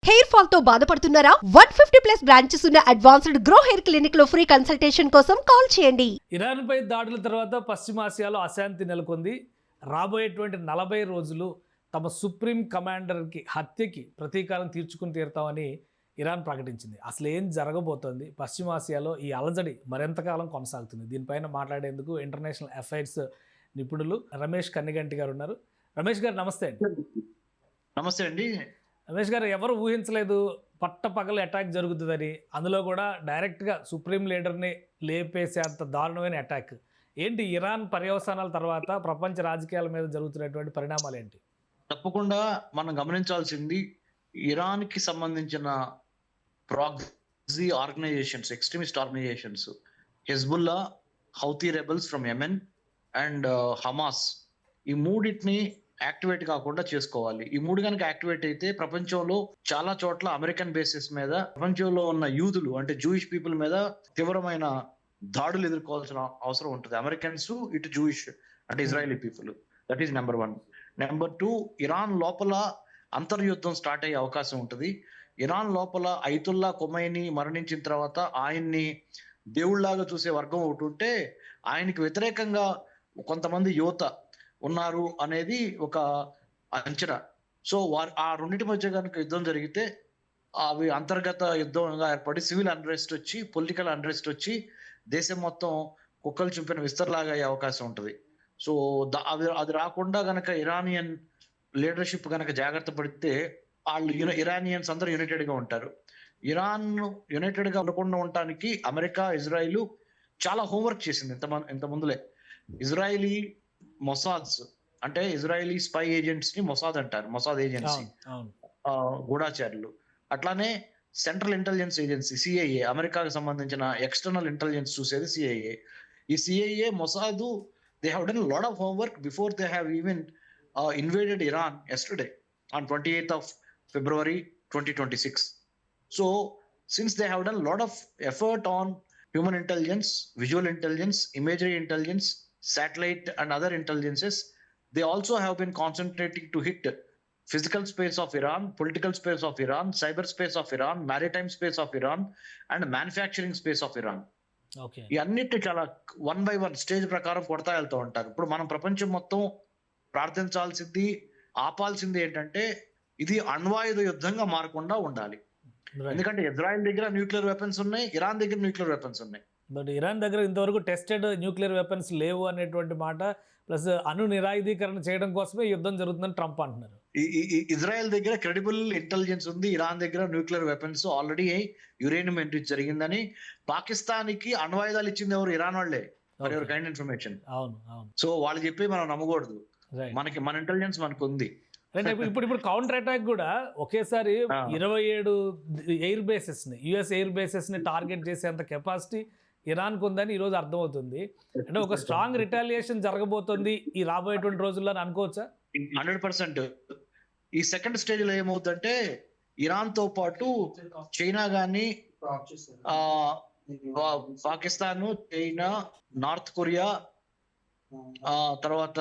Hair fall తో బాధపడుతున్నారా? 150+ branches ఉన్న అడ్వాన్స్డ్ గ్రో హెయిర్ క్లినిక్ లో ఫ్రీ కన్సల్టేషన్ కోసం కాల్ చేయండి. ఇరాన్ పై దాడుల తర్వాత పశ్చిమాసియాలో అశాంతి నెలకొంది. రాబోయేటువంటి 40 రోజులు తమ సుప్రీం కమాండర్కి హత్యకి ప్రతీకారం తీర్చుకుని తీరుతామని ఇరాన్ ప్రకటించింది. అసలు ఏం జరగబోతోంది? పశ్చిమాసియాలో ఈ అలజడి మరింతకాలం కొనసాగుతుంది. దీనిపైన మాట్లాడేందుకు ఇంటర్నేషనల్ అఫైర్స్ నిపుణులు రమేష్ కన్నిగంటి గారు ఉన్నారు. రమేష్ గారు నమస్తే అండి. నమస్తే అండి. రమేష్ గారు, ఎవరు ఊహించలేదు పట్టపగలు అటాక్ జరుగుతుందని, అందులో కూడా డైరెక్ట్గా సుప్రీం లీడర్ని లేపేసే అంత దారుణమైన అటాక్. ఏంటి ఇరాన్ పర్యవసానాల తర్వాత ప్రపంచ రాజకీయాల మీద జరుగుతున్నటువంటి పరిణామాలు ఏంటి? తప్పకుండా మనం గమనించాల్సింది, ఇరాన్కి సంబంధించిన proxy organisations, extremist organisations, Hezbollah, Houthi rebels from Yemen and Hamas, ఈ మూడింటిని యాక్టివేట్ కాకుండా చేసుకోవాలి. ఈ మూడు కనుక యాక్టివేట్ అయితే ప్రపంచంలో చాలా చోట్ల అమెరికన్ బేసిస్ మీద ప్రపంచంలో ఉన్న యూదులు అంటే జూయిష్ పీపుల్ మీద తీవ్రమైన దాడులు ఎదుర్కోవాల్సిన అవసరం ఉంటుంది. అమెరికన్స్ ఇటు జూయిష్ అంటే Israeli people. That is number 1. Number 2, Iran లోపల అంతర్యుద్ధం స్టార్ట్ అయ్యే అవకాశం ఉంటుంది. ఇరాన్ లోపల ఐతుల్లా ఖొమైనీ మరణించిన తర్వాత ఆయన్ని దేవుళ్లాగా చూసే వర్గం ఒకటి ఉంటే, ఆయనకి వ్యతిరేకంగా కొంతమంది యువత ఉన్నారు అనేది ఒక అంచనా. సో ఆ రెండింటి మధ్య కనుక యుద్ధం జరిగితే అవి అంతర్గత యుద్ధంగా ఏర్పడి సివిల్ అన్రెస్ట్ వచ్చి, పొలిటికల్ అన్రెస్ట్ వచ్చి దేశం మొత్తం కుక్కలు చుంపిన విస్తరలాగా అయ్యే అవకాశం ఉంటుంది. సో అది రాకుండా గనక ఇరానియన్ లీడర్షిప్ గనక జాగ్రత్త పడితే వాళ్ళు ఇరానియన్స్ అందరూ యునైటెడ్ గా ఉంటారు. ఇరాన్ యునైటెడ్ గా ఉండకుండా ఉండటానికి అమెరికా, ఇజ్రాయిల్ చాలా హోంవర్క్ చేసింది ఇంత ముందులే. ఇజ్రాయిలీ మొసాద్స్ అంటే ఇజ్రాయిలీ స్పై ఏజెంట్స్ ని మొసాద్ అంటారు, మొసాద్ ఏజెన్సీ, గూఢాచారులు. అట్లానే సెంట్రల్ ఇంటెలిజెన్స్ ఏజెన్సీ సిఐఏ, అమెరికాకు సంబంధించిన ఎక్స్టర్నల్ ఇంటెలిజెన్స్ చూసేది సిఐఏ. ఈ CIA, Mossad, they have done lot of homework before they have even invaded Iran yesterday on 28th of February 2026. So since they have done a lot of effort on human intelligence, visual intelligence, imagery intelligence, satellite and other intelligences, they also have been concentrating to hit physical space of Iran, political space of Iran, cyber space of Iran, maritime space of Iran and manufacturing space of Iran. Okay, ఈ అన్నిటి చాలా 1 by 1 stage ప్రకారం కొడతా వెళ్తూ ఉంటారు. ఇప్పుడు మనం ప్రపంచం మొత్తం ప్రార్థించాల్సింది, ఆపాల్సింది ఏంటంటే ఇది అణ్వాయుధ యుద్ధంగా మారకుండా ఉండాలి. ఎందుకంటే ఇజ్రాయెల్ దగ్గర న్యూక్లియర్ వెపన్స్ ఉన్నాయి, ఇరాన్ దగ్గర న్యూక్లియర్ వెపన్స్ ఉన్నాయి. బట్ ఇరాన్ దగ్గర ఇంతవరకు టెస్టెడ్ న్యూక్లియర్ వెపన్స్ లేవు అనేటువంటి మాట, ప్లస్ అణు నిరాయుధీకరణ చేయడం కోసమే యుద్ధం జరుగుతుందని ట్రంప్ అంటున్నారు. ఇజ్రాయెల్ దగ్గర క్రెడిబుల్ ఇంటెలిజెన్స్ ఉంది, ఇరాన్ దగ్గర nuclear weapons already uranium entry జరిగిందని. పాకిస్తాన్ కి అణ్వాయుధాలు ఇచ్చింది ఎవరు? ఇరాన్ వాళ్ళే. For your kind information. అవును అవును. సో వాళ్ళు చెప్పి మనం నమ్మకూడదు. మన ఇంటెలిజెన్స్ మనకు ఉంది. ఇప్పుడు కౌంటర్ అటాక్ కూడా ఒకేసారి 27 ఎయిర్ బేసెస్ ని, యుఎస్ ఎయిర్ బేసెస్ ని టార్గెట్ చేసేంత కెపాసిటీ ఇరాన్ కు ఉందని ఈ రోజు అర్థమవుతుంది. అంటే ఒక స్ట్రాంగ్ రిటాలియేషన్ జరగబోతుంది ఈ రాబోయేటువంటి రోజుల్లో అని అనుకోవచ్చా? 100%. ఈ సెకండ్ స్టేజ్ లో ఏమవుతుందంటే, ఇరాన్ తో పాటు చైనా గాని, పాకిస్తాన్, చైనా, నార్త్ కొరియా, తర్వాత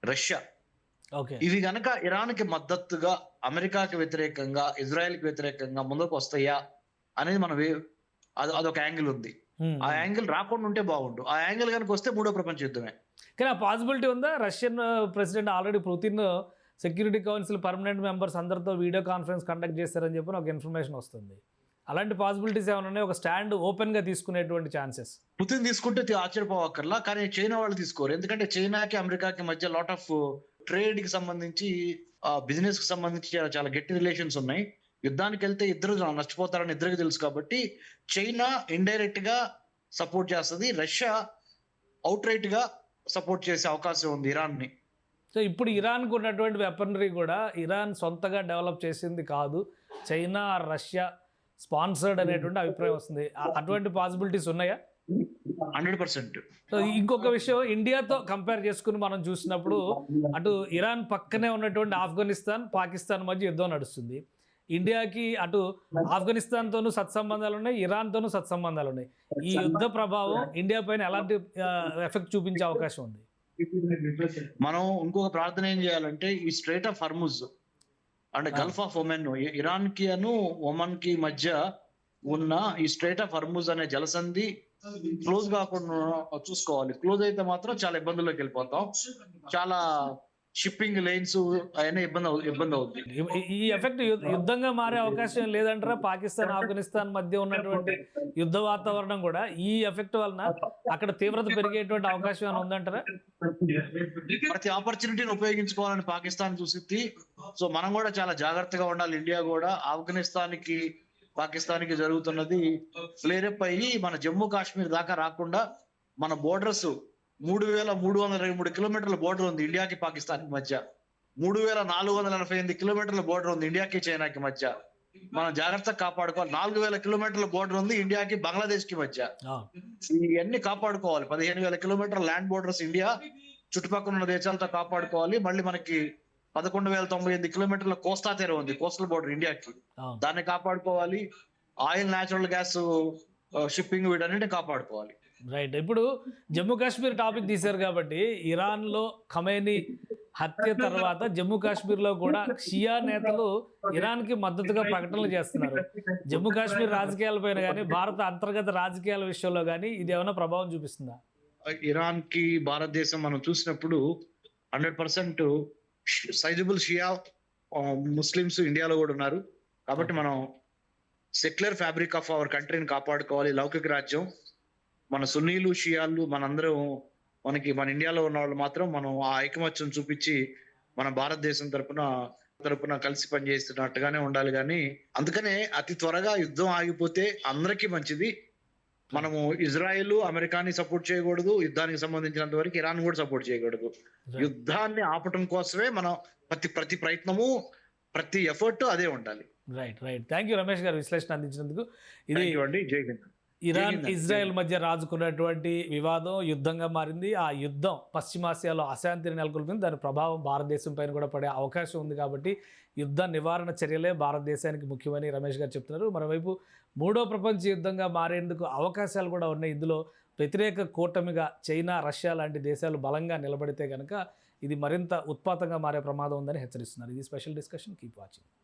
రష్యా, ఇవి గనక ఇరాన్ కి మద్దతుగా, అమెరికాకి వ్యతిరేకంగా, ఇజ్రాయెల్ కి వ్యతిరేకంగా ముందుకు వస్తాయా అనేది మనం అదొక యాంగిల్ ఉంది. ఆ యాంగిల్ రాకుండా ఉంటే బాగుండు. ఆ యాంగిల్ కనుక వస్తే మూడో ప్రపంచ యుద్ధమే. కానీ ఆ పాసిబిలిటీ ఉందా? Russian president already Putin security council permanent members అందరితో వీడియో కాన్ఫరెన్స్ కండక్ట్ చేస్తారని చెప్పి ఒక ఇన్ఫర్మేషన్ వస్తుంది. అలాంటి పాసిబిలిటీస్ ఏమైనా ఉన్నాయి? ఒక స్టాండ్ ఓపెన్ గా తీసుకునేటువంటి ఛాన్సెస్ పుతిన్ తీసుకుంటే ఆశ్చర్యపోవక్కర్లా, కానీ చైనా వాళ్ళు తీసుకోరు. ఎందుకంటే చైనాకి అమెరికాకి మధ్య లాట్ ఆఫ్ ట్రేడ్ కి సంబంధించి, బిజినెస్ కి సంబంధించి చాలా గట్టి రిలేషన్స్ ఉన్నాయి. యుద్ధానికి వెళ్తే ఇద్దరు నష్టపోతారని ఇద్దరికి తెలుసు. కాబట్టి చైనా ఇండైరెక్ట్ గా సపోర్ట్ చేస్తుంది, రష్యా అవుట్ రైట్ గా సపోర్ట్ చేసే అవకాశం ఉంది ఇరాన్ ని. సో ఇప్పుడు ఇరాన్కు ఉన్నటువంటి వెపనరీ కూడా ఇరాన్ సొంతగా డెవలప్ చేసింది కాదు, చైనా, రష్యా స్పాన్సర్డ్ అనేటువంటి అభిప్రాయం వస్తుంది. అటువంటి పాసిబిలిటీస్ ఉన్నాయా? 100%. సో ఇంకొక విషయం, ఇండియాతో కంపేర్ చేసుకుని మనం చూసినప్పుడు అటు ఇరాన్ పక్కనే ఉన్నటువంటి ఆఫ్ఘనిస్తాన్, పాకిస్తాన్ మధ్య యుద్ధం నడుస్తుంది. ఇండియాకి అటు ఆఫ్ఘనిస్తాన్తోనూ సత్సంబంధాలు ఉన్నాయి, ఇరాన్తోనూ సత్సంబంధాలు ఉన్నాయి. ఈ యుద్ధ ప్రభావం ఇండియా పైన ఎలాంటి ఎఫెక్ట్ చూపించే అవకాశం ఉంది? మనం ఇంకొక ప్రార్థన ఏం చేయాలంటే, ఈ స్ట్రైట్ ఆఫ్ హర్ముజ్ అంటే గల్ఫ్ ఆఫ్ ఒమెన్, ఇరాన్ కి ఒమన్ కి మధ్య ఉన్న ఈ స్ట్రైట్ ఆఫ్ హర్ముజ్ అనే జలసంధి క్లోజ్ కాకుండా చూసుకోవాలి. క్లోజ్ అయితే మాత్రం చాలా ఇబ్బందుల్లోకి వెళ్ళిపోతాం. చాలా షిప్పింగ్ లైన్స్ అవన్నీ ఇబ్బంది అవుతుంది. ఈ ఎఫెక్ట్ యుద్ధంగా మారే అవకాశం లేదంటారా? పాకిస్తాన్ ఆఫ్ఘనిస్తాన్ మధ్య ఉన్నటువంటి యుద్ధ వాతావరణం కూడా ఈ ఎఫెక్ట్ వలన అక్కడ తీవ్రత పెరిగేటువంటి అవకాశం ఏమైనా ఉందంటారా? ప్రతి ఆపర్చునిటీని ఉపయోగించుకోవాలని పాకిస్తాన్ చూసిద్ది. సో మనం కూడా చాలా జాగ్రత్తగా ఉండాలి. ఇండియా కూడా పాకిస్తాన్ కి జరుగుతున్నది ఫ్లేరప్ అయ్యి మన జమ్మూ కాశ్మీర్ దాకా రాకుండా మన బోర్డర్స్ 3,323 కిలోమీటర్ల బోర్డర్ ఉంది ఇండియాకి పాకిస్తాన్ కి మధ్య. 3,488 కిలోమీటర్ల బోర్డర్ ఉంది ఇండియాకి చైనాకి మధ్య. మనం జాగ్రత్తగా కాపాడుకోవాలి. 4,000 కిలోమీటర్ల బోర్డర్ ఉంది ఇండియాకి బంగ్లాదేశ్ కి మధ్య. ఇవన్నీ కాపాడుకోవాలి. 15,000 కిలోమీటర్ల ల్యాండ్ బోర్డర్స్ ఇండియా చుట్టుపక్కల ఉన్న దేశాలతో కాపాడుకోవాలి. మళ్ళీ మనకి 11,098 కిలోమీటర్ల కోస్తా తీర ఉంది, కోస్టల్ బోర్డర్ ఇండియాకి. దాన్ని కాపాడుకోవాలి. ఆయిల్, న్యాచురల్ గ్యాస్ షిప్పింగ్ వీటన్నిటిని కాపాడుకోవాలి. రైట్. ఇప్పుడు జమ్మూ కాశ్మీర్ టాపిక్ తీశారు కాబట్టి ఇరాన్లో ఖమేనీ హత్య తర్వాత జమ్మూ కాశ్మీర్లో కూడా షియా నేతలు ఇరాన్కి మద్దతుగా ప్రకటనలు చేస్తున్నారు. జమ్మూ కాశ్మీర్ రాజకీయాలపైన కానీ భారత అంతర్గత రాజకీయాల విషయంలో కానీ ఇది ఏమైనా ప్రభావం చూపిస్తుందా? ఇరాన్ కి భారతదేశం మనం చూసినప్పుడు 100% సైజబుల్ షియా ముస్లిమ్స్ ఇండియాలో కూడా ఉన్నారు. కాబట్టి మనం సెక్యులర్ ఫ్యాబ్రిక్ ఆఫ్ అవర్ కంట్రీని కాపాడుకోవాలి. లౌకిక రాజ్యం, మన సున్నీలు షియాలు మనందరం మన ఇండియాలో ఉన్న వాళ్ళు మాత్రం మనం ఆ ఐకమత్యం చూపించి మన భారతదేశం తరపున కలిసి పనిచేస్తున్నట్టుగానే ఉండాలి. కానీ అందుకనే అతి త్వరగా యుద్ధం ఆగిపోతే అందరికీ మంచిది. మనము ఇజ్రాయెల్, అమెరికాని సపోర్ట్ చేయకూడదు. యుద్ధానికి సంబంధించినంత వరకు ఇరాన్ కూడా సపోర్ట్ చేయకూడదు. యుద్ధాన్ని ఆపటం కోసమే మనం ప్రతి ప్రయత్నము, ప్రతి ఎఫర్ట్ అదే ఉండాలి. రైట్. థ్యాంక్ యూ రమేష్ గారు విశ్లేషణ అందించినందుకు. ఇది జై హింద్. ఇరాన్ ఇజ్రాయెల్ మధ్య రాజుకున్నటువంటి వివాదం యుద్ధంగా మారింది. ఆ యుద్ధం పశ్చిమాసియాలో అశాంతిని నెలకొల్పింది. దాని ప్రభావం భారతదేశం పైన కూడా పడే అవకాశం ఉంది. కాబట్టి యుద్ధ నివారణ చర్యలే భారతదేశానికి ముఖ్యమని రమేష్ గారు చెప్తున్నారు. మరోవైపు మూడో ప్రపంచ యుద్ధంగా మారేందుకు అవకాశాలు కూడా ఉన్నాయి. ఇందులో వ్యతిరేక కూటమిగా చైనా, రష్యా లాంటి దేశాలు బలంగా నిలబడితే కనుక ఇది మరింత ఉత్పాతంగా మారే ప్రమాదం ఉందని హెచ్చరిస్తున్నారు. ఇది స్పెషల్ డిస్కషన్. Keep watching.